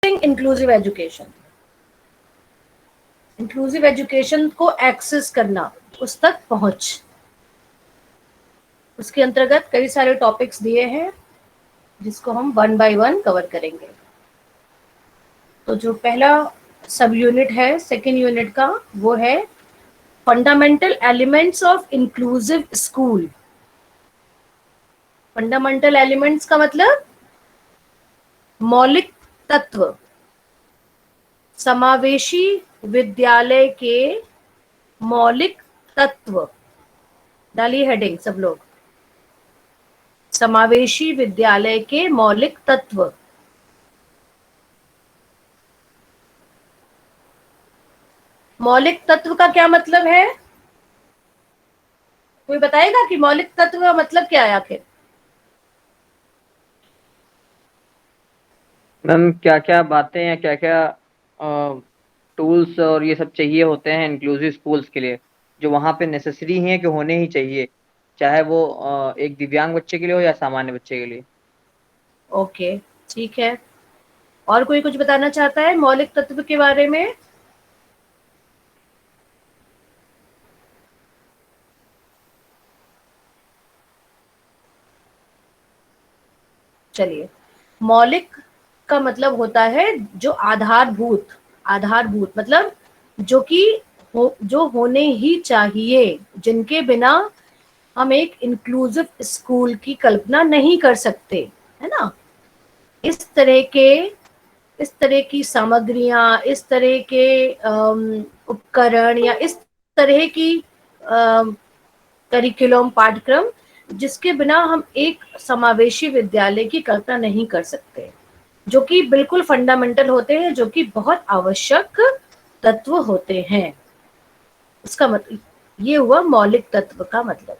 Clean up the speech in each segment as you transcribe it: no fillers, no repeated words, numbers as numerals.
Accessing inclusive education, inclusive education को access करना, उस तक पहुंच, उसके अंतर्गत कई सारे टॉपिक्स दिए हैं जिसको हम वन बाय वन कवर करेंगे। तो जो पहला सब यूनिट है सेकेंड यूनिट का, वो है fundamental elements of inclusive school. Fundamental elements का मतलब मौलिक तत्व, समावेशी विद्यालय के मौलिक तत्व। डालिए हेडिंग सब लोग, समावेशी विद्यालय के मौलिक तत्व। मौलिक तत्व का क्या मतलब है? कोई बताएगा कि मौलिक तत्व का मतलब क्या है आखिर? मैम क्या क्या बातें या क्या क्या टूल्स और ये सब चाहिए होते हैं इंक्लूसिव स्कूल्स के लिए, जो वहाँ पे नेसेसरी हैं कि होने ही चाहिए, चाहे वो एक दिव्यांग बच्चे के लिए हो या सामान्य बच्चे के लिए। ओके, ठीक है। और कोई कुछ बताना चाहता है मौलिक तत्व के बारे में? चलिए, मौलिक का मतलब होता है जो आधारभूत, आधारभूत मतलब जो कि जो होने ही चाहिए, जिनके बिना हम एक इंक्लूसिव स्कूल की कल्पना नहीं कर सकते, है ना। इस तरह के, इस तरह की सामग्रियां, इस तरह के उपकरण या इस तरह की करिकुलम, पाठ्यक्रम, जिसके बिना हम एक समावेशी विद्यालय की कल्पना नहीं कर सकते, जो कि बिल्कुल फंडामेंटल होते हैं, जो कि बहुत आवश्यक तत्व होते हैं। उसका मतलब ये हुआ मौलिक तत्व का मतलब।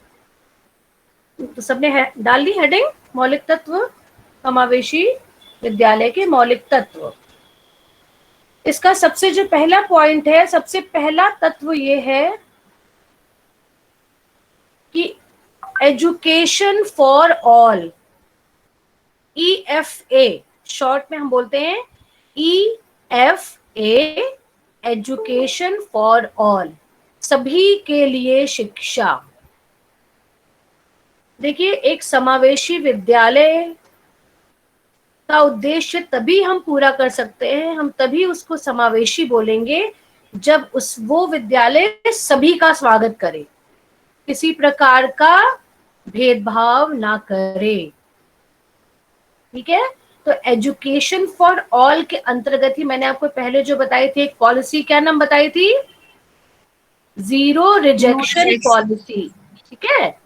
तो सबने डाल दी हेडिंग, मौलिक तत्व, समावेशी विद्यालय के मौलिक तत्व। इसका सबसे जो पहला पॉइंट है, सबसे पहला तत्व ये है कि education for all, EFA short में हम बोलते हैं, EFA, एजुकेशन फॉर ऑल, सभी के लिए शिक्षा। देखिए, एक समावेशी विद्यालय का उद्देश्य तभी हम पूरा कर सकते हैं, हम तभी उसको समावेशी बोलेंगे जब वो विद्यालय सभी का स्वागत करे, किसी प्रकार का भेदभाव ना करे। ठीक है, तो एजुकेशन फॉर ऑल के अंतर्गत ही मैंने आपको पहले जो बताई थी एक पॉलिसी, क्या नाम बताई थी? Zero rejection policy. ठीक है,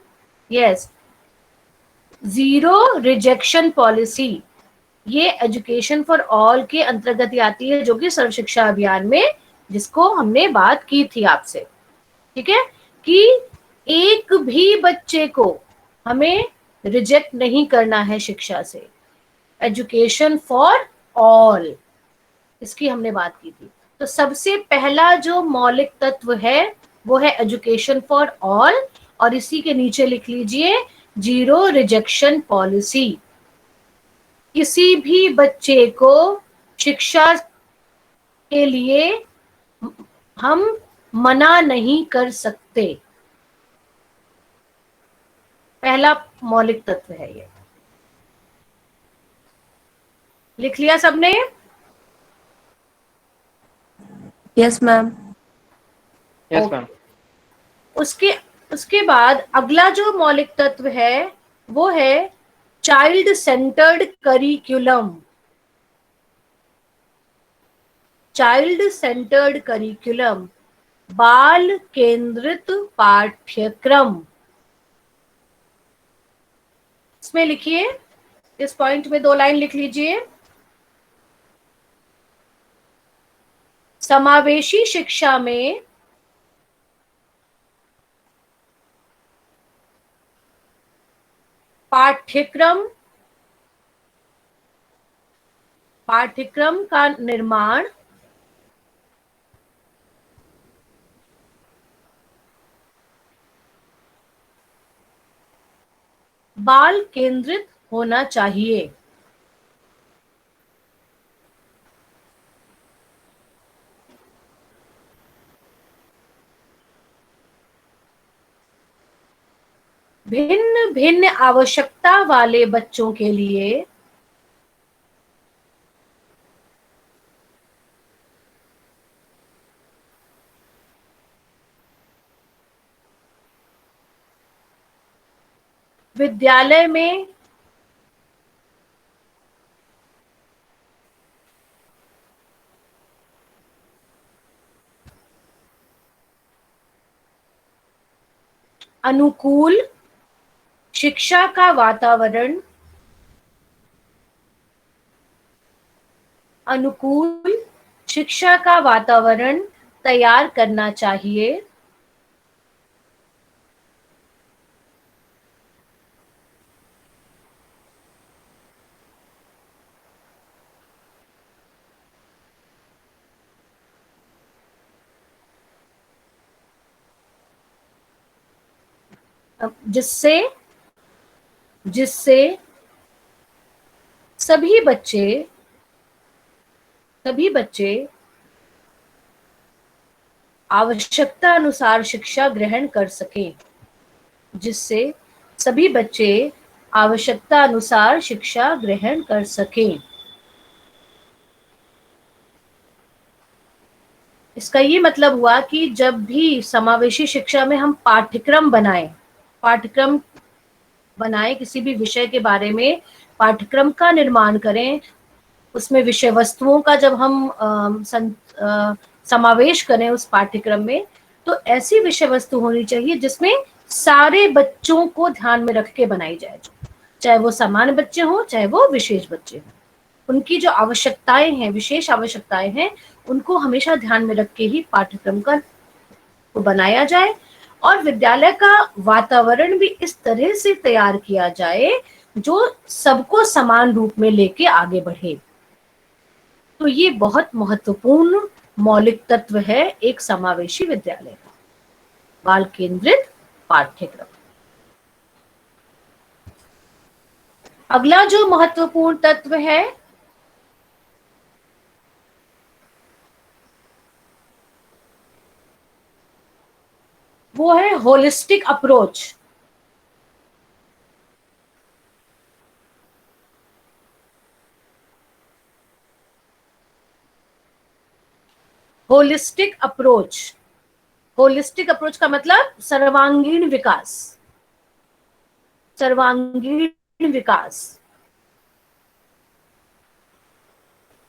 यस, जीरो रिजेक्शन पॉलिसी, ये एजुकेशन फॉर ऑल के अंतर्गत ही आती है, जो कि सर्व शिक्षा अभियान में, जिसको हमने बात की थी आपसे। ठीक है, कि एक भी बच्चे को हमें रिजेक्ट नहीं करना है शिक्षा से, एजुकेशन फॉर ऑल, इसकी हमने बात की थी। तो सबसे पहला जो मौलिक तत्व है वो है एजुकेशन फॉर ऑल, और इसी के नीचे लिख लीजिए जीरो रिजेक्शन पॉलिसी। किसी भी बच्चे को शिक्षा के लिए हम मना नहीं कर सकते, पहला मौलिक तत्व है ये। लिख लिया सबने? Yes ma'am. Yes ma'am. Okay, उसके उसके बाद अगला जो मौलिक तत्व है वो है child centred curriculum. Child centred curriculum, बाल केंद्रित पाठ्यक्रम। इसमें लिखिए, इस पॉइंट में 2 लाइन लिख लीजिए। समावेशी शिक्षा में पाठ्यक्रम, पाठ्यक्रम का निर्माण बाल केंद्रित होना चाहिए। भिन्न भिन्न आवश्यकता वाले बच्चों के लिए विद्यालय में अनुकूल शिक्षा का वातावरण अनुकूल शिक्षा का वातावरण तैयार करना चाहिए। जिससे जिससे सभी बच्चे आवश्यकता अनुसार शिक्षा ग्रहण कर सकें। जिससे सभी बच्चे आवश्यकता अनुसार शिक्षा ग्रहण कर सकें। इसका ये मतलब हुआ कि जब भी समावेशी शिक्षा में हम पाठ्यक्रम बनाएं किसी भी विषय के बारे में पाठ्यक्रम का निर्माण करें, उसमें विषय वस्तुओं का जब हम समावेश करें उस पाठ्यक्रम में, तो ऐसी विषय वस्तु होनी चाहिए जिसमें सारे बच्चों को ध्यान में रख के बनाई जाए, चाहे वो सामान्य बच्चे हों चाहे वो विशेष बच्चे हों। उनकी जो आवश्यकताएं हैं, विशेष आवश्यकताएं हैं, उनको हमेशा ध्यान में रख के ही पाठ्यक्रम का को बनाया जाए और विद्यालय का वातावरण भी इस तरह से तैयार किया जाए जो सबको समान रूप में लेके आगे बढ़े। तो ये बहुत महत्वपूर्ण मौलिक तत्व है एक समावेशी विद्यालय का, बाल केंद्रित पाठ्यक्रम। अगला जो महत्वपूर्ण तत्व है वो है होलिस्टिक अप्रोच। होलिस्टिक अप्रोच का मतलब सर्वांगीण विकास।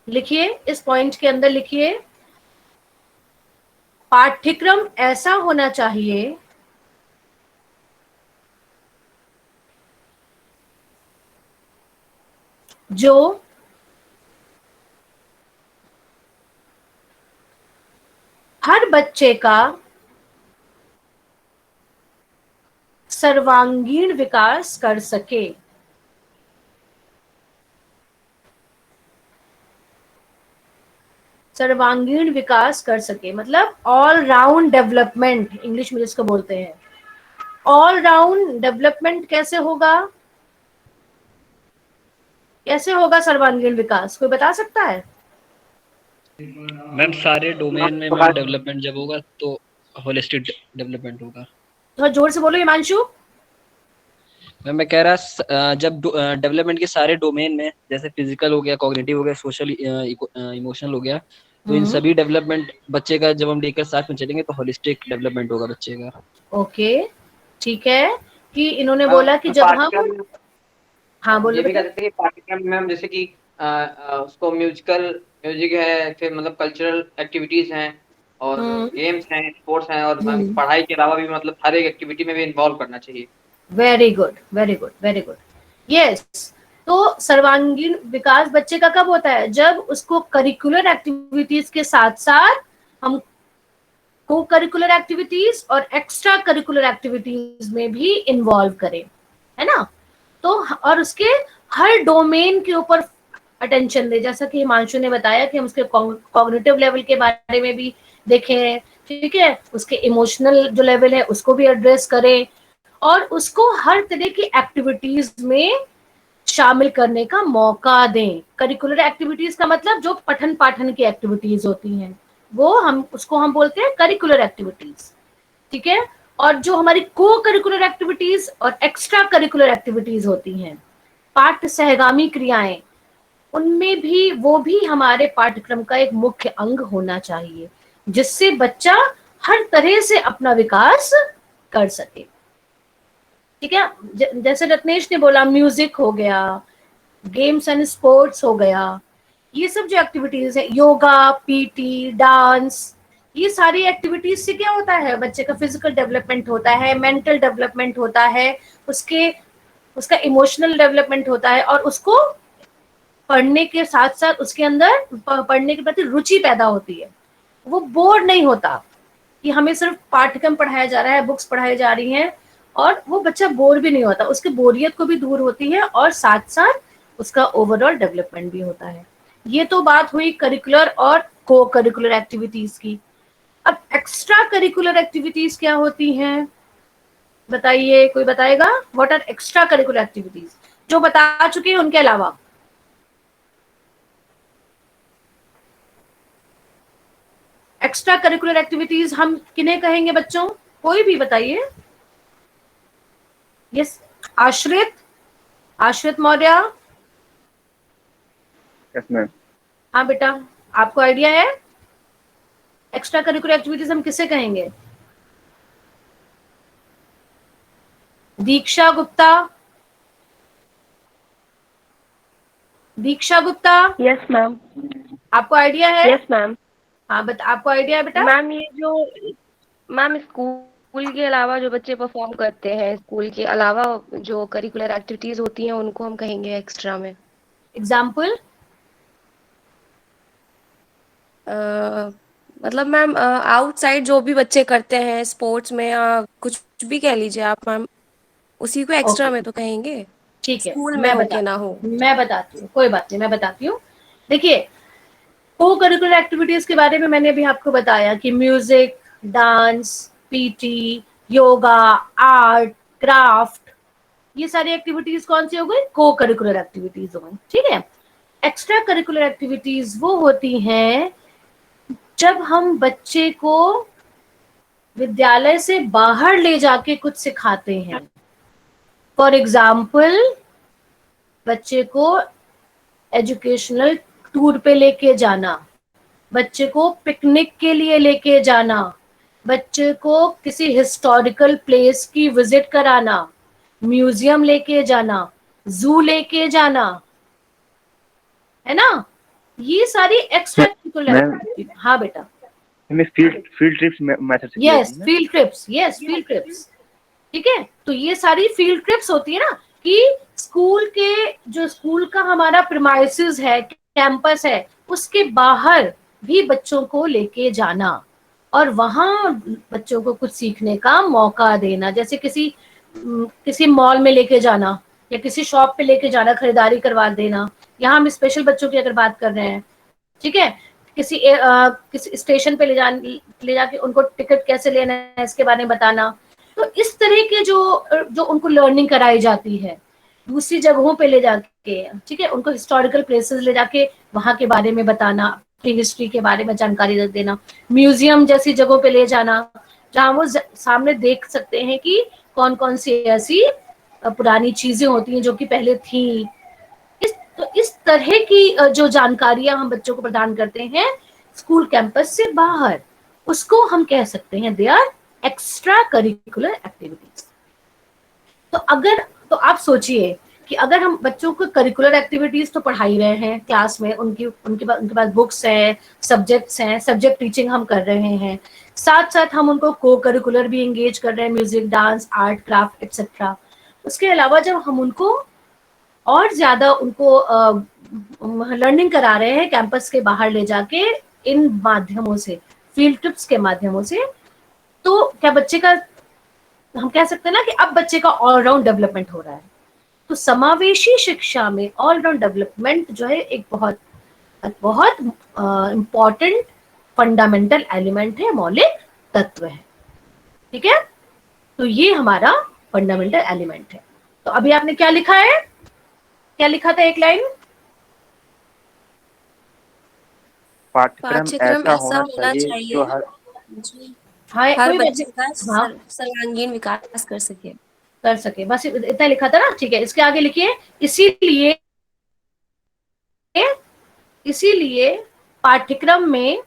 लिखिए, इस पॉइंट के अंदर लिखिए, पाठ्यक्रम ऐसा होना चाहिए जो हर बच्चे का सर्वांगीण विकास कर सके। सर्वांगीण विकास कर सके मतलब ऑल राउंड डेवलपमेंट, इंग्लिश में जिसको बोलते हैं। ऑल राउंड डेवलपमेंट कैसे होगा सर्वांगीण विकास, कोई बता सकता है? मैम सारे डोमेन में मैम डेवलपमेंट जब होगा तो होलिस्टिक डेवलपमेंट होगा। थोड़ा जोर से बोलो हिमांशु। मैम मैं कह रहा जब डेवलपमेंट के सारे डोमेन में, जैसे फिजिकल हो गया, कॉग्निटिव हो गया, सोशल इमोशनल हो गया, तो इन सभी डेवलपमेंट बच्चे का जब हम लेकर साथ में चलेंगे तो होलिस्टिक डेवलपमेंट होगा बच्चे का। ओके, ठीक है कि इन्होंने बोला कि जब हम हाँ बोलो। ये भी कह सकते हैं कि पाठ्यक्रम में हम जैसे कि उसको म्यूजिक है, फिर मतलब कल्चरल एक्टिविटीज हैं और गेम्स हैं, स्पोर्ट्स हैं, और पढ़ाई के अलावा भी मतलब हर एक एक्टिविटी में भी इन्वॉल्व करना चाहिए। Very good. यस, तो सर्वांगीण विकास बच्चे का कब होता है? जब उसको करिकुलर एक्टिविटीज के साथ साथ हम को करिकुलर एक्टिविटीज और एक्स्ट्रा करिकुलर एक्टिविटीज में भी इन्वॉल्व करें, है ना? तो और उसके हर डोमेन के ऊपर अटेंशन दे, जैसा कि हिमांशु ने बताया कि हम उसके कॉग्निटिव लेवल के बारे में भी देखें, ठीक है, उसके इमोशनल जो लेवल है उसको भी एड्रेस करें और उसको हर तरह की एक्टिविटीज में शामिल करने का मौका दें। करिकुलर एक्टिविटीज का मतलब जो पठन पाठन की एक्टिविटीज होती हैं वो उसको हम बोलते हैं करिकुलर एक्टिविटीज, ठीक है। और जो हमारी को करिकुलर एक्टिविटीज और एक्स्ट्रा करिकुलर एक्टिविटीज होती हैं, पाठ्य सहगामी क्रियाएं, उनमें भी वो भी हमारे पाठ्यक्रम का एक मुख्य अंग होना चाहिए, जिससे बच्चा हर तरह से अपना विकास कर सके। ठीक है, जैसे रत्नेश ने बोला, म्यूजिक हो गया, गेम्स एंड स्पोर्ट्स हो गया, ये सब जो एक्टिविटीज है, योगा, पीटी, डांस, ये सारी एक्टिविटीज से क्या होता है, बच्चे का फिजिकल डेवलपमेंट होता है, मेंटल डेवलपमेंट होता है, उसके उसका इमोशनल डेवलपमेंट होता है, और उसको पढ़ने के साथ साथ उसके अंदर पढ़ने के प्रति रुचि पैदा होती है। वो बोर नहीं होता कि हमें सिर्फ पाठ्यक्रम पढ़ाया जा रहा है, बुक्स पढ़ाई जा रही हैं, और वो बच्चा बोर भी नहीं होता, उसकी बोरियत को भी दूर होती है, और साथ साथ उसका ओवरऑल डेवलपमेंट भी होता है। ये तो बात हुई करिकुलर और को करिकुलर एक्टिविटीज की। अब एक्स्ट्रा करिकुलर एक्टिविटीज क्या होती हैं, बताइए, कोई बताएगा? What are extracurricular activities, जो बता चुके हैं उनके अलावा? एक्स्ट्रा करिकुलर एक्टिविटीज हम किन्हें कहेंगे बच्चों? कोई भी बताइए। यस, आश्रित मौर्य। Yes ma'am. हाँ बेटा, आपको आइडिया है एक्स्ट्रा करिकुलर एक्टिविटीज हम किसे कहेंगे? दीक्षा गुप्ता, दीक्षा गुप्ता, यस मैम। आपको आइडिया है? Yes ma'am. हाँ आपको आइडिया है बेटा? मैम ये जो मैम स्कूल के अलावा जो बच्चे परफॉर्म करते हैं, स्कूल के अलावा जो करिकुलर एक्टिविटीज होती हैं, उनको हम कहेंगे एक्स्ट्रा में। एग्जाम्पल? मतलब मैम आउटसाइड जो भी बच्चे करते हैं स्पोर्ट्स में, या कुछ भी कह लीजिए आप मैम, उसी को एक्स्ट्रा ओके, में तो कहेंगे, ठीक है, स्कूल में हो के ना हो। मैं बताती हूँ, कोई बात नहीं, मैं बताती हूँ। देखिए, को करिकुलर एक्टिविटीज के बारे में मैंने अभी आपको बताया कि music, dance, PT, yoga, art, craft, ये सारी एक्टिविटीज कौन सी हो गई? को करिकुलर एक्टिविटीज हो गई। ठीक है, एक्स्ट्रा करिकुलर एक्टिविटीज वो होती हैं जब हम बच्चे को विद्यालय से बाहर ले जाके कुछ सिखाते हैं। फॉर एग्जाम्पल, बच्चे को एजुकेशनल टूर पे लेके जाना, बच्चे को पिकनिक के लिए लेके जाना, बच्चे को किसी हिस्टोरिकल प्लेस की विजिट कराना, म्यूजियम लेके जाना, जू लेके जाना, है ना, ये सारी एक्स्ट्रा करिकुलर एक्टिविटी। हाँ बेटा। हमें फील्ड ट्रिप्स मैथड से किया yes, field trips, yes field trips. ठीक है, तो ये सारी फील्ड ट्रिप्स होती है ना, कि स्कूल के, जो स्कूल का हमारा प्रीमाइसेस है, कैंपस है, उसके बाहर भी बच्चों को लेके जाना और वहां बच्चों को कुछ सीखने का मौका देना। जैसे किसी मॉल में लेके जाना, या किसी शॉप पे लेके जाना, खरीदारी करवा देना। यहाँ हम स्पेशल बच्चों की अगर बात कर रहे हैं, ठीक है, किसी स्टेशन पे ले जाके उनको टिकट कैसे लेना है इसके बारे में बताना। तो इस तरह के जो उनको लर्निंग कराई जाती है, दूसरी जगहों पे ले जाके, ठीक है, उनको हिस्टोरिकल प्लेसेस ले जाके वहां के बारे में बताना, अपनी हिस्ट्री के बारे में जानकारी देना, म्यूजियम जैसी जगहों पे ले जाना जहाँ वो सामने देख सकते हैं कि कौन कौन सी ऐसी पुरानी चीजें होती हैं जो कि पहले थी। तो इस तरह की जो जानकारियां हम बच्चों को प्रदान करते हैं स्कूल कैंपस से बाहर, उसको हम कह सकते हैं they are extracurricular activities. तो आप सोचिए कि अगर हम बच्चों को करिकुलर एक्टिविटीज तो पढ़ा ही रहे हैं क्लास में, उनके पास बुक्स हैं, सब्जेक्ट्स हैं, सब्जेक्ट टीचिंग हम कर रहे हैं, साथ साथ हम उनको को करिकुलर भी एंगेज कर रहे हैं, music, dance, art, craft etcetera. उसके अलावा जब हम उनको और ज्यादा उनको लर्निंग करा रहे हैं कैंपस के बाहर ले जाके, इन माध्यमों से, फील्ड ट्रिप्स के माध्यमों से, तो क्या बच्चे का, हम कह सकते हैं ना कि अब बच्चे का ऑलराउंड डेवलपमेंट हो रहा है। तो समावेशी शिक्षा में ऑलराउंड डेवलपमेंट जो है एक बहुत बहुत इंपॉर्टेंट फंडामेंटल एलिमेंट है, मौलिक तत्व है। ठीक है, तो ये हमारा फंडामेंटल एलिमेंट है। तो अभी आपने क्या लिखा है, क्या लिखा था एक लाइन? पाठ्यक्रम ऐसा होना चाहिए जो हर हाँ हर कोई बच्चे का हाँ सर्वांगीण विकास कर सके। कर सके, बस इतना लिखा था ना, ठीक है। इसके आगे लिखिए, इसीलिए इसीलिए पाठ्यक्रम में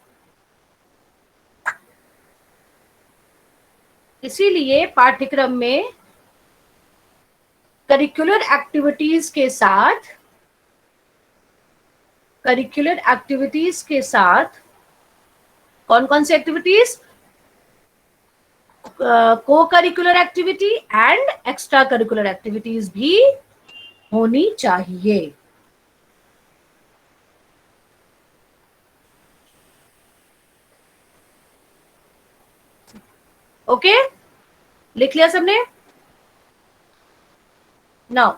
इसीलिए पाठ्यक्रम में करिकुलर एक्टिविटीज के साथ कौन कौन सी एक्टिविटीज, को curricular activity and extra curricular activities भी होनी चाहिए। ओके, लिख लिया सबने? नाउ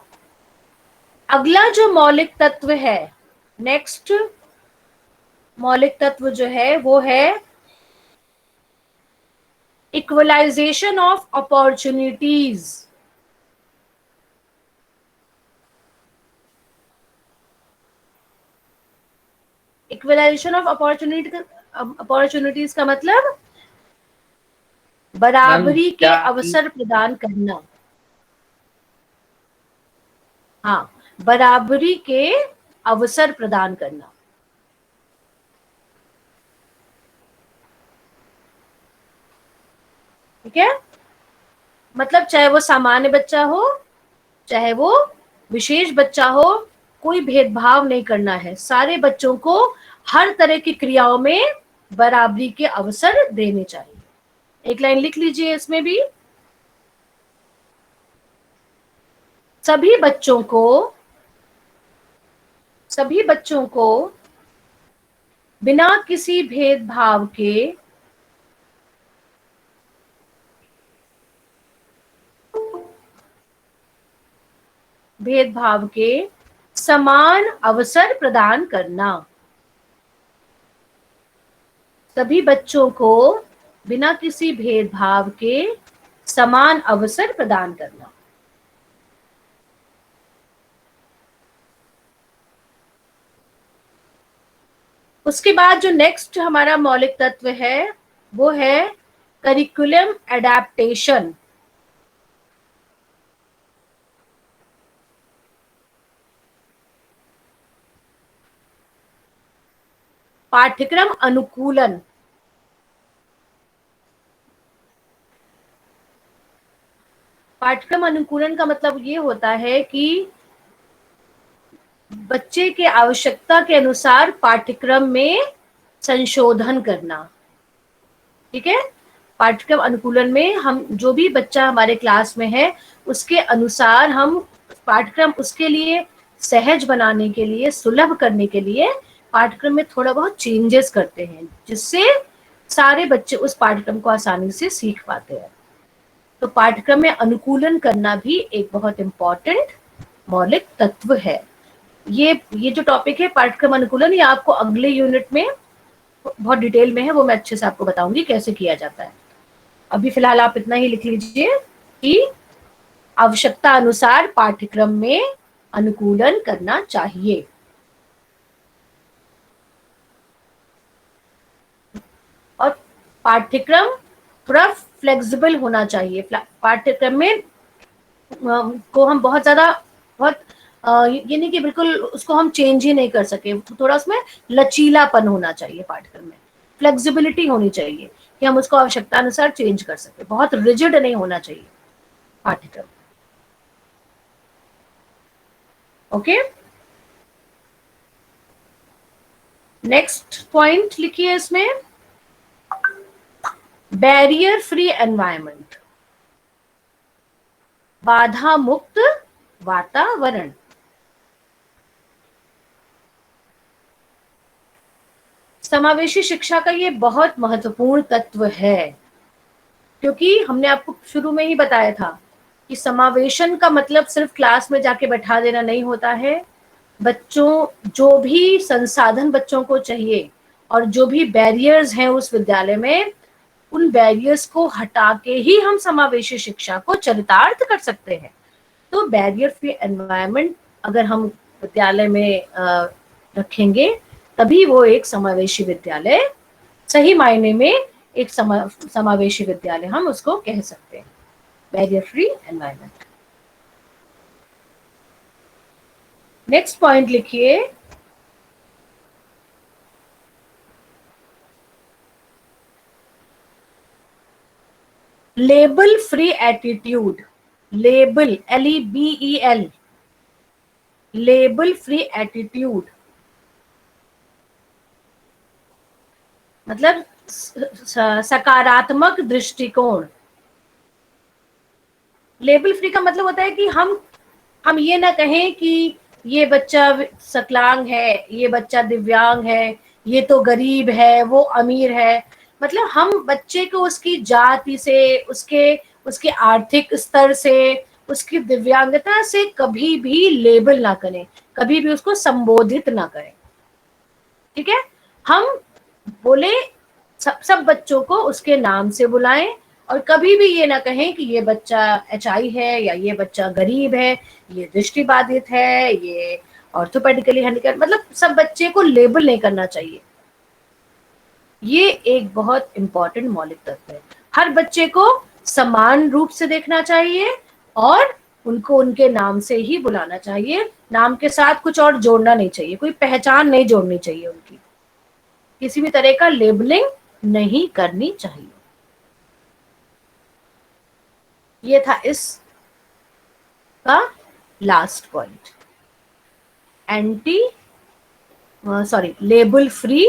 अगला जो मौलिक तत्व है, नेक्स्ट मौलिक तत्व जो है वो है equalization of opportunities. Equalization of opportunities का मतलब बराबरी के अवसर प्रदान करना। हाँ, बराबरी के अवसर प्रदान करना। ठीक है, मतलब चाहे वो सामान्य बच्चा हो, चाहे वो विशेष बच्चा हो, कोई भेदभाव नहीं करना है। सारे बच्चों को हर तरह की क्रियाओं में बराबरी के अवसर देने चाहिए। एक लाइन लिख लीजिए इसमें भी, सभी बच्चों को बिना किसी भेदभाव के समान अवसर प्रदान करना। सभी बच्चों को बिना किसी भेदभाव के समान अवसर प्रदान करना। उसके बाद जो नेक्स्ट हमारा मौलिक तत्व है वो है करिकुलम एडेप्टेशन। पाठ्यक्रम अनुकूलन। पाठ्यक्रम अनुकूलन का मतलब ये होता है कि बच्चे के आवश्यकता के अनुसार पाठ्यक्रम में संशोधन करना। ठीक है, पाठ्यक्रम अनुकूलन में हम जो भी बच्चा हमारे क्लास में है उसके अनुसार हम पाठ्यक्रम उसके लिए सहज बनाने के लिए, सुलभ करने के लिए पाठ्यक्रम में थोड़ा बहुत चेंजेस करते हैं, जिससे सारे बच्चे उस पाठ्यक्रम को आसानी से सीख पाते हैं। तो पाठ्यक्रम में अनुकूलन करना भी एक बहुत इंपॉर्टेंट मौलिक तत्व है। ये जो टॉपिक है पाठ्यक्रम अनुकूलन, ये आपको अगले यूनिट में बहुत डिटेल में है, वो मैं अच्छे से आपको बताऊंगी कैसे किया जाता है। अभी फिलहाल आप इतना ही लिख लीजिए कि आवश्यकता अनुसार पाठ्यक्रम में अनुकूलन करना चाहिए। और पाठ्यक्रम थोड़ा फ्लेक्सिबल होना चाहिए। पाठ्यक्रम में को हम बहुत ज्यादा ये नहीं कि बिल्कुल उसको हम चेंज ही नहीं कर सके, थोड़ा उसमें लचीलापन होना चाहिए। पाठ्यक्रम में फ्लेक्सिबिलिटी होनी चाहिए कि हम उसको आवश्यकता अनुसार चेंज कर सके। बहुत रिजिड नहीं होना चाहिए पाठ्यक्रम। ओके, नेक्स्ट पॉइंट लिखिए इसमें, बैरियर फ्री एनवायरनमेंट, बाधा मुक्त वातावरण। समावेशी शिक्षा का ये बहुत महत्वपूर्ण तत्व है, क्योंकि हमने आपको शुरू में ही बताया था कि समावेशन का मतलब सिर्फ क्लास में जाके बैठा देना नहीं होता है। बच्चों, जो भी संसाधन बच्चों को चाहिए और जो भी बैरियर्स हैं उस विद्यालय में, उन बैरियर्स को हटा के ही हम समावेशी शिक्षा को चरितार्थ कर सकते हैं। तो बैरियर फ्री एनवायरनमेंट अगर हम विद्यालय में रखेंगे, तभी वो एक समावेशी विद्यालय सही मायने में एक समावेशी विद्यालय हम उसको कह सकते हैं, barrier free environment. Next point लिखिए, label free attitude. Label, LEBEL, label free attitude मतलब सकारात्मक दृष्टिकोण। लेबल फ्री का मतलब होता है कि हम ये ना कहें कि ये बच्चा सकलांग है, ये बच्चा दिव्यांग है, ये तो गरीब है, वो अमीर है। मतलब हम बच्चे को उसकी जाति से, उसके आर्थिक स्तर से, उसकी दिव्यांगता से कभी भी लेबल ना करें, कभी भी उसको संबोधित ना करें। ठीक है, हम बोले सब बच्चों को उसके नाम से बुलाएं, और कभी भी ये ना कहें कि ये बच्चा HI है, या ये बच्चा गरीब है, ये दृष्टिबाधित है, ये ऑर्थोपेडिकली हैंडिकैप। मतलब सब बच्चे को लेबल नहीं करना चाहिए। ये एक बहुत इंपॉर्टेंट मौलिक तत्व है। हर बच्चे को समान रूप से देखना चाहिए और उनको उनके नाम से ही बुलाना चाहिए। नाम के साथ कुछ और जोड़ना नहीं चाहिए, कोई पहचान नहीं जोड़नी चाहिए उनकी, किसी भी तरह का लेबलिंग नहीं करनी चाहिए। ये था इस का last point, label free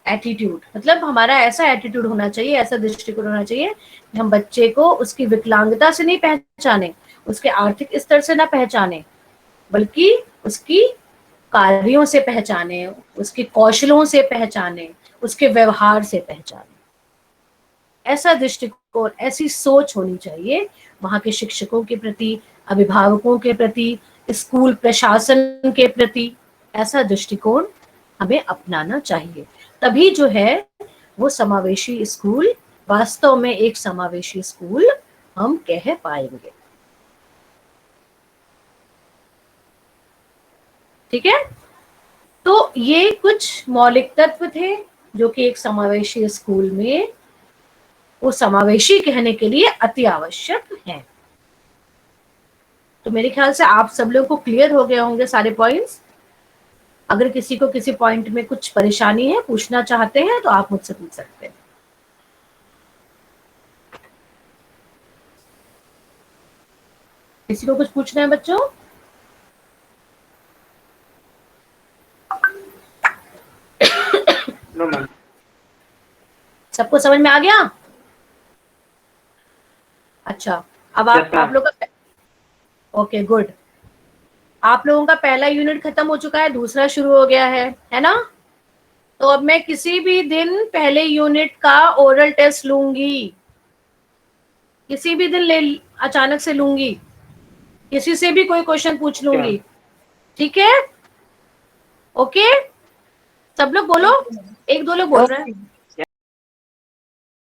attitude. मतलब हमारा ऐसा एटीट्यूड होना चाहिए, ऐसा दृष्टिकोण होना चाहिए कि हम बच्चे को उसकी विकलांगता से नहीं पहचाने, उसके आर्थिक स्तर से ना पहचाने, बल्कि उसकी कार्यों से पहचाने, उसके कौशलों से पहचाने, उसके व्यवहार से पहचाने। ऐसा दृष्टिकोण, ऐसी सोच होनी चाहिए वहां के शिक्षकों के प्रति, अभिभावकों के प्रति, स्कूल प्रशासन के प्रति। ऐसा दृष्टिकोण हमें अपनाना चाहिए, तभी जो है वो समावेशी स्कूल वास्तव में एक समावेशी स्कूल हम कह पाएंगे। ठीक है, तो ये कुछ मौलिक तत्व थे जो कि एक समावेशी स्कूल में वो समावेशी कहने के लिए अति आवश्यक है। तो मेरे ख्याल से आप सब लोगों को क्लियर हो गए होंगे सारे पॉइंट्स। अगर किसी को किसी पॉइंट में कुछ परेशानी है, पूछना चाहते हैं, तो आप मुझसे पूछ सकते हैं। किसी को कुछ पूछना है बच्चों? No ma'am. सबको समझ में आ गया? अच्छा, अब आप लोग का, ओके गुड, आप लोगों का पहला यूनिट खत्म हो चुका है, दूसरा शुरू हो गया है ना? तो अब मैं किसी भी दिन पहले यूनिट का ओरल टेस्ट लूंगी, किसी भी दिन अचानक से लूंगी, किसी से भी कोई क्वेश्चन पूछ लूंगी। ठीक है, ओके? सब लोग बोलो, एक दो लोग बोल रहे हैं।